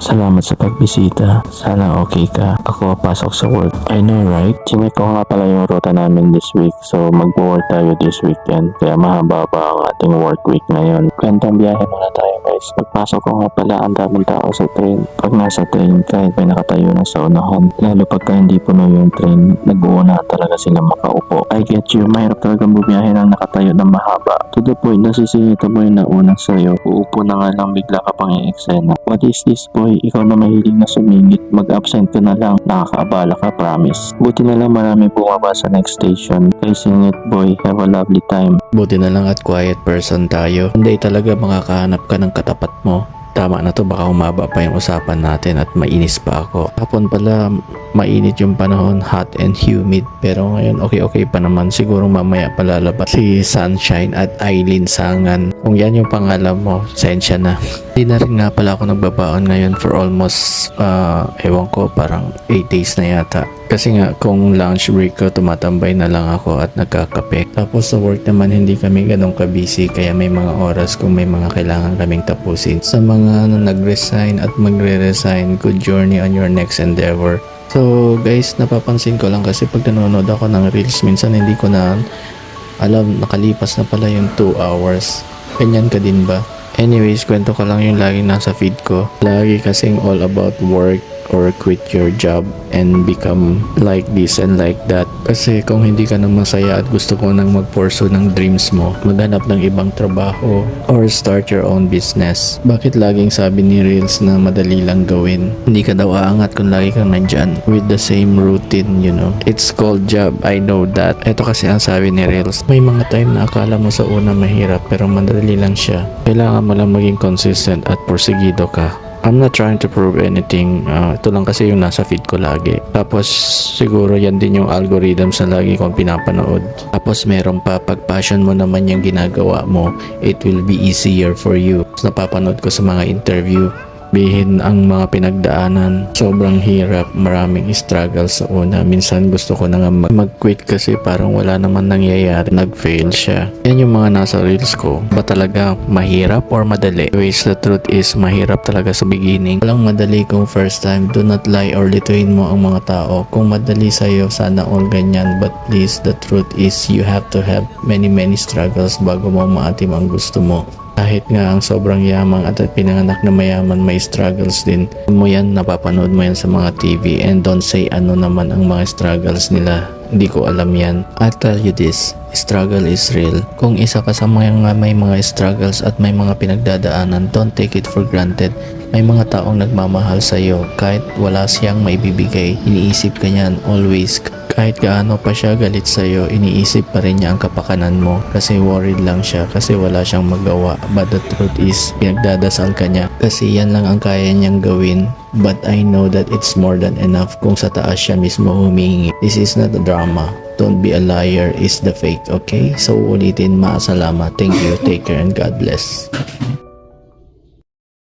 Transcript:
Salamat sa pagbisita. Sana okay ka. Ako pasok sa work. I know, right? Chinek ko nga pala yung ruta namin this week. So mag-work tayo this weekend. Kaya mahaba pa ang ating work week ngayon. Kwentang biyahe muna tayo guys. Pagpasok ko nga pala ang daming tao sa train. Pag nasa train kahit may nakatayo na sa unahan. Lalo pagka hindi puno yung train, nag-uuna talaga sila makaupo. I get you. Mahirap talaga bumiyahe ng nakatayo ng mahaba. To the point na sisingito mo yung nauna sa'yo. Uupo na nga lang bigla ka pang i-eksena. What is this boy? Ikaw na mahilig na sumingit, mag-absent ka na lang, nakakaabala ka, promise. Buti na lang marami bumaba sa next station. Kay singit boy, have a lovely time. Buti na lang at quiet person tayo. Hindi talaga makakahanap ka ng katapat mo. Tama na to, baka humaba pa yung usapan natin at mainis pa ako. Hapon pala, mainit yung panahon, hot and humid. Pero ngayon, okay pa naman. Siguro mamaya palalabas si Sunshine at Eileen Sangan. Kung yan yung pangalan mo, sensya na. Hindi na rin nga pala ako nagbabaon ngayon for almost, ewan ko, parang 8 days na yata. Kasi nga kung lunch break ko, tumatambay na lang ako at nagkakape. Tapos sa work naman hindi kami ganun ka-busy kaya may mga oras kung may mga kailangan kaming tapusin. Sa mga nag-resign at magre-resign, good journey on your next endeavor. So guys, napapansin ko lang kasi pag nanonood ako ng reels, minsan hindi ko na alam, nakalipas na pala yung 2 hours. Ganyan ka din ba? Anyways, kwento ko lang yung laging nasa feed ko. Lagi kasing all about work or quit your job and become like this and like that. Kasi kung hindi ka na masaya at gusto ko nang mag-pursue ng dreams mo, maghanap ng ibang trabaho or start your own business. Bakit laging sabi ni Reels na madali lang gawin? Hindi ka daw aangat kung lagi kang nandyan with the same routine, you know. It's called job, I know that. Ito kasi ang sabi ni Reels. May mga time na akala mo sa una mahirap pero madali lang siya. Kailangan mo lang maging consistent at porsigido ka. I'm not trying to prove anything. Ito lang kasi yung nasa feed ko lagi. Tapos siguro yan din yung algorithms na lagi kong pinapanood. Tapos meron pa, pag passion mo naman yung ginagawa mo, it will be easier for you. Tapos napapanood ko sa mga interview, bihin ang mga pinagdaanan. Sobrang hirap, maraming struggles sa una. Minsan gusto ko na nga mag-quit kasi parang wala naman nangyayari. Nag-fail siya. Yan yung mga nasa reels ko. Ba talaga mahirap or madali? Anyways, the truth is mahirap talaga sa beginning. Walang madali kung first time. Do not lie or lituin mo ang mga tao. Kung madali sa'yo, sana all ganyan. But please, the truth is you have to have many struggles bago mo maatim ang gusto mo. Kahit nga ang sobrang yaman at pinanganak na mayaman, may struggles din. Mo yan, napapanood mo yan sa mga TV and don't say ano naman ang mga struggles nila. Hindi ko alam yan. I'll tell you this, struggle is real. Kung isa ka sa mga may mga struggles at may mga pinagdadaanan, don't take it for granted. May mga taong nagmamahal sa iyo kahit wala siyang maibibigay. Iniisip ka niyan always. Kahit gaano pa siya galit sa iyo, iniisip pa rin niya ang kapakanan mo kasi worried lang siya kasi wala siyang magawa. But the truth is, pinagdadasal ka niya kasi yan lang ang kaya niyang gawin. But I know that it's more than enough kung sa taas siya mismo humingi. This is not a drama. Don't be a liar is the fake, okay? So ulitin, maasalamat. Thank you, take care, and God bless.